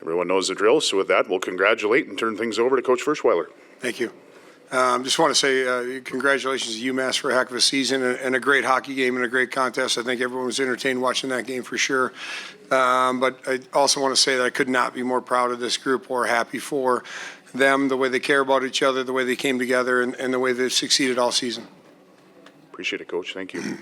Everyone knows the drill, so with that, we'll congratulate and turn things over to Coach Ferschweiler. Thank you. Just want to say congratulations to UMass for a heck of a season and a great hockey game and a great contest. I think everyone was entertained watching that game for sure. But I also want to say that I could not be more proud of this group or happy for them, the way they care about each other, the way they came together, and the way they've succeeded all season. Appreciate it, Coach. Thank you.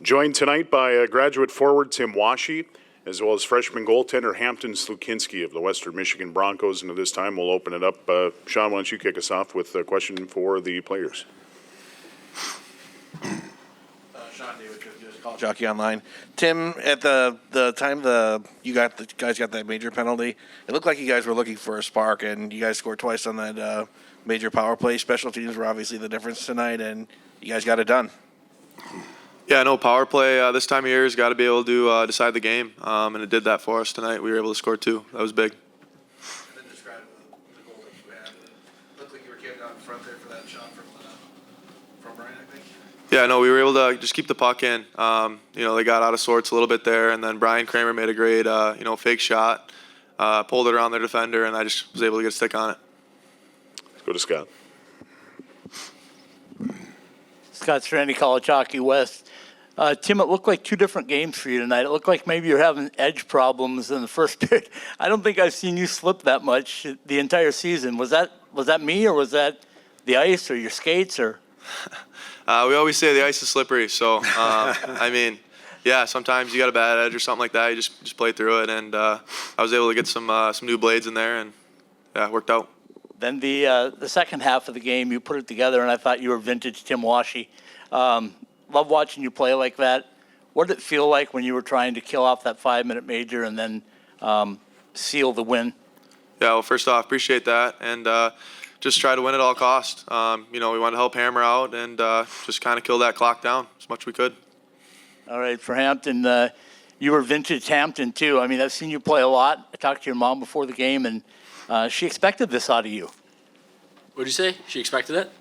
Joined tonight by graduate forward Tim Washe, as well as freshman goaltender Hampton Slukynsky of the Western Michigan Broncos. And at this time, we'll open it up. Sean, why don't you kick us off with a question for the players? Sean David, College Hockey Online. Tim, at the time you guys got that major penalty, it looked like you guys were looking for a spark, and you guys scored twice on that major power play. Special teams were obviously the difference tonight, and you guys got it done. Yeah, no, power play this time of year has got to be able to decide the game, and it did that for us tonight. We were able to score 2. That was big. And then describe the goal that you had. It looked like you were came down in front there for that shot from Brian, I think. Yeah, no, we were able to just keep the puck in. They got out of sorts a little bit there, and then Brian Kramer made a great, fake shot, pulled it around their defender, and I just was able to get a stick on it. Let's go to Scott. Scott Strandy, College Hockey West. Tim, it looked like 2 different games for you tonight. It looked like maybe you're having edge problems in the first period. I don't think I've seen you slip that much the entire season. Was that me, or was that the ice or your skates? Or we always say the ice is slippery, so sometimes you got a bad edge or something like that. You just play through it, and I was able to get some new blades in there, and yeah, it worked out. Then the second half of the game, you put it together, and I thought you were vintage Tim Washe. Love watching you play like that. What did it feel like when you were trying to kill off that 5-minute major and then seal the win? Yeah, well, first off, appreciate that, and just try to win at all costs. We wanted to help Hammer out and just kind of kill that clock down as much as we could. All right, for Hampton, you were vintage Hampton too. I mean, I've seen you play a lot. I talked to your mom before the game, and she expected this out of you. What'd you say? She expected it?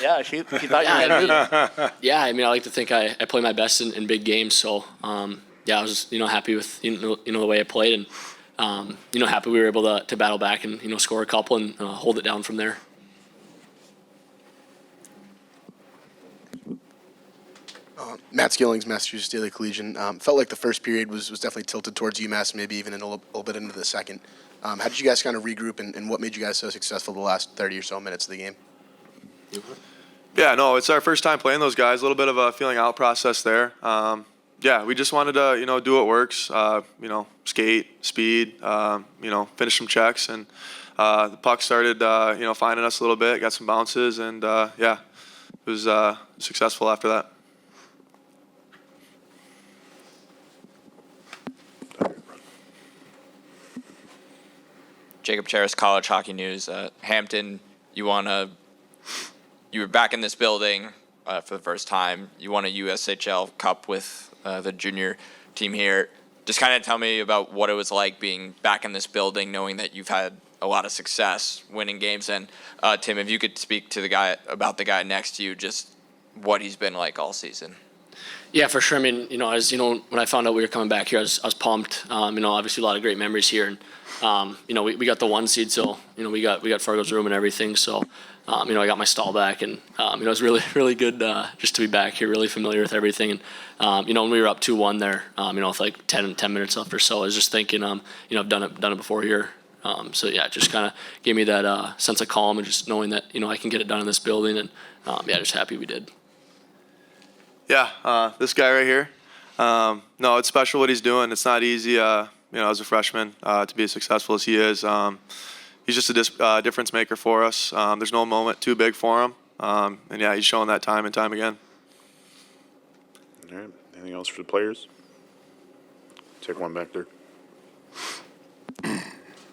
Yeah, she thought you were going to do that. Yeah, I mean, I like to think I play my best in big games. So, I was, happy with, the way I played, and, happy we were able to battle back and, score a couple and hold it down from there. Matt Skillings, Massachusetts Daily Collegian. Felt like the first period was definitely tilted towards UMass, maybe even a little bit into the second. How did you guys kind of regroup, and what made you guys so successful the last 30 or so minutes of the game? Yeah, no, it's our first time playing those guys. A little bit of a feeling out process there. We just wanted to, do what works. Skate, speed, finish some checks, and the puck started, finding us a little bit. Got some bounces, and it was successful after that. Jacob Charis, College Hockey News. Hampton, you were back in this building for the first time. You won a USHL Cup with the junior team here. Just kind of tell me about what it was like being back in this building, knowing that you've had a lot of success winning games. And Tim, if you could speak to the guy next to you, just what he's been like all season. Yeah, for sure. I mean, when I found out we were coming back here, I was pumped. Obviously a lot of great memories here, and we got the 1 seed, so we got Fargo's room and everything. So I got my stall back, and it was really, really good just to be back here, really familiar with everything. And when we were up 2-1 there, with like 10 minutes left or so, I was just thinking, I've done it before here. It just kind of gave me that sense of calm and just knowing that I can get it done in this building, and just happy we did. Yeah, this guy right here. No, it's special what he's doing. It's not easy, as a freshman, to be as successful as he is. He's just a difference maker for us. There's no moment too big for him. He's showing that time and time again. All right. Anything else for the players? Take one back there.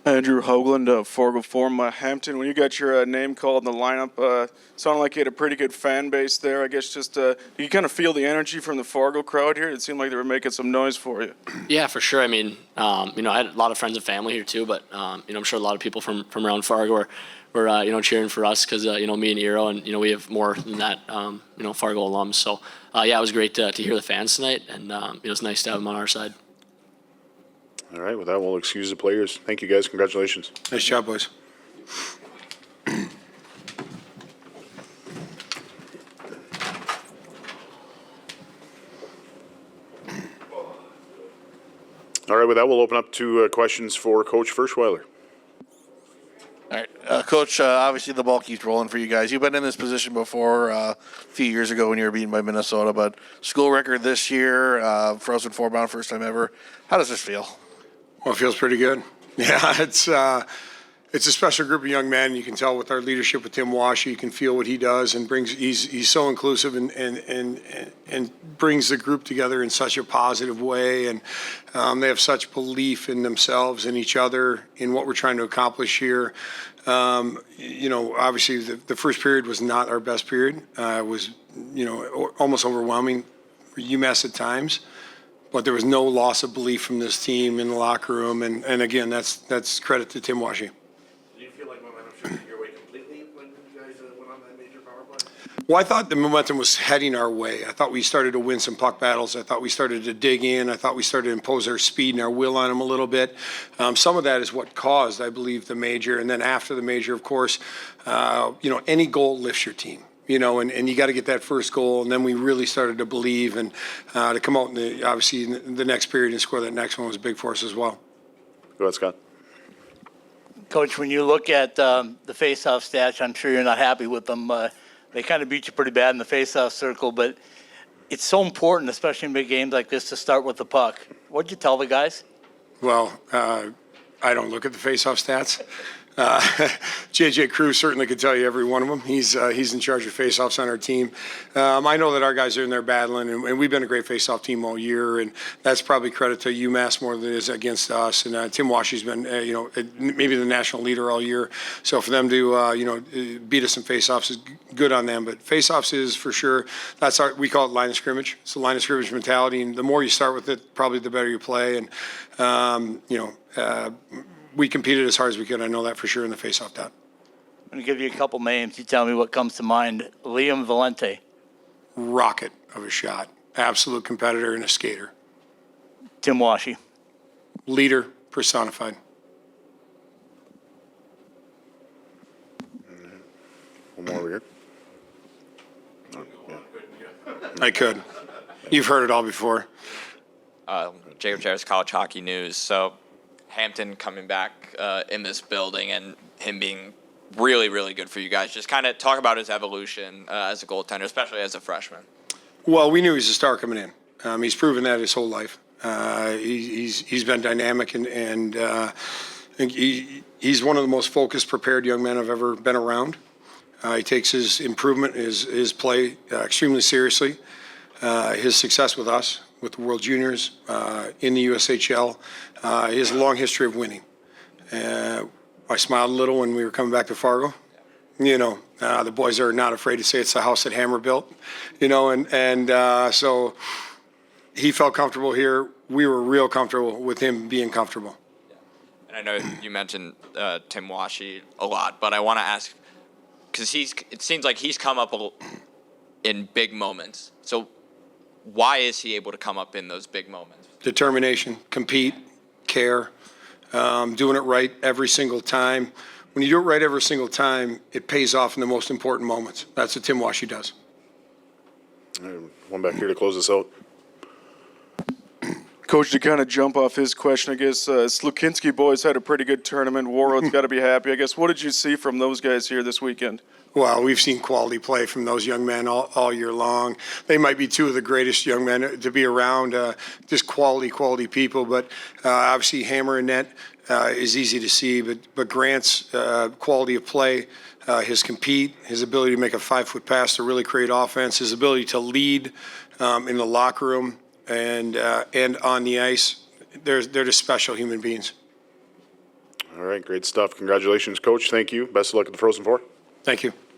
Andrew Hoagland of Fargo Forum, Hampton. When you got your name called in the lineup, sounded like you had a pretty good fan base there. I guess just you kind of feel the energy from the Fargo crowd here. It seemed like they were making some noise for you. Yeah, for sure. I mean, I had a lot of friends and family here too, but I'm sure a lot of people from around Fargo were cheering for us because me and Eero, and we have more than that Fargo alums. So it was great to hear the fans tonight, and it was nice to have them on our side. All right, with that, we'll excuse the players. Thank you, guys. Congratulations. Nice job, boys. All right, with that, we'll open up to questions for Coach Ferschweiler. All right, Coach, obviously the ball keeps rolling for you guys. You've been in this position before a few years ago when you were beaten by Minnesota, but school record this year, frozen four-bound, first time ever. How does this feel? Well, it feels pretty good. Yeah, it's a special group of young men. You can tell with our leadership with Tim Washe, you can feel what he does and brings. He's so inclusive and brings the group together in such a positive way. And they have such belief in themselves and each other in what we're trying to accomplish here. Obviously the first period was not our best period. It was, almost overwhelming for UMass at times. But there was no loss of belief from this team in the locker room. And again, that's credit to Tim Washe. Do you feel like momentum shifted your way completely when you guys went on that major power play? Well, I thought the momentum was heading our way. I thought we started to win some puck battles. I thought we started to dig in. I thought we started to impose our speed and our will on them a little bit. Some of that is what caused, I believe, the major. And then after the major, of course, any goal lifts your team. And you got to get that first goal, and then we really started to believe, and to come out in the next period and score that next one was big for us as well. Go ahead, Scott. Coach, when you look at the face-off stats, I'm sure you're not happy with them. They kind of beat you pretty bad in the face-off circle, but it's so important, especially in big games like this, to start with the puck. What'd you tell the guys? Well, I don't look at the face-off stats. JJ Cruz certainly could tell you every one of them. He's in charge of face-offs on our team. I know that our guys are in there battling, and we've been a great face-off team all year, and that's probably credit to UMass more than it is against us. And Tim Washe's been, maybe the national leader all year. So for them to, beat us in face-offs is good on them. But face-offs is for sure, we call it line of scrimmage. It's a line of scrimmage mentality, and the more you start with it, probably the better you play. And, we competed as hard as we could. I know that for sure in the face-off dot. I'm going to give you a couple names. You tell me what comes to mind. Liam Valente. Rocket of a shot. Absolute competitor and a skater. Tim Washe. Leader personified. One more over here. I could. You've heard it all before. Jacob Jarrett's College Hockey News. So Hampton coming back in this building and him being really, really good for you guys. Just kind of talk about his evolution as a goaltender, especially as a freshman. Well, we knew he was a star coming in. He's proven that his whole life. He's been dynamic and he's one of the most focused, prepared young men I've ever been around. He takes his improvement, his play extremely seriously. His success with us, with the World Juniors, in the USHL, he has a long history of winning. I smiled a little when we were coming back to Fargo. The boys are not afraid to say it's the house that Hammer built, so he felt comfortable here. We were real comfortable with him being comfortable. And I know you mentioned Tim Washe a lot, but I want to ask, because it seems like he's come up in big moments. So why is he able to come up in those big moments? Determination, compete, care, doing it right every single time. When you do it right every single time, it pays off in the most important moments. That's what Tim Washe does. One back here to close this out. Coach, to kind of jump off his question, I guess Slukynsky boys had a pretty good tournament. Warroad's got to be happy. I guess, what did you see from those guys here this weekend? Well, we've seen quality play from those young men all year long. They might be two of the greatest young men to be around, just quality people. But obviously Hammer and net is easy to see. But Grant's quality of play, his compete, his ability to make a 5-foot pass to really create offense, his ability to lead in the locker room and on the ice, they're just special human beings. All right, great stuff. Congratulations, Coach. Thank you. Best of luck at the Frozen Four. Thank you.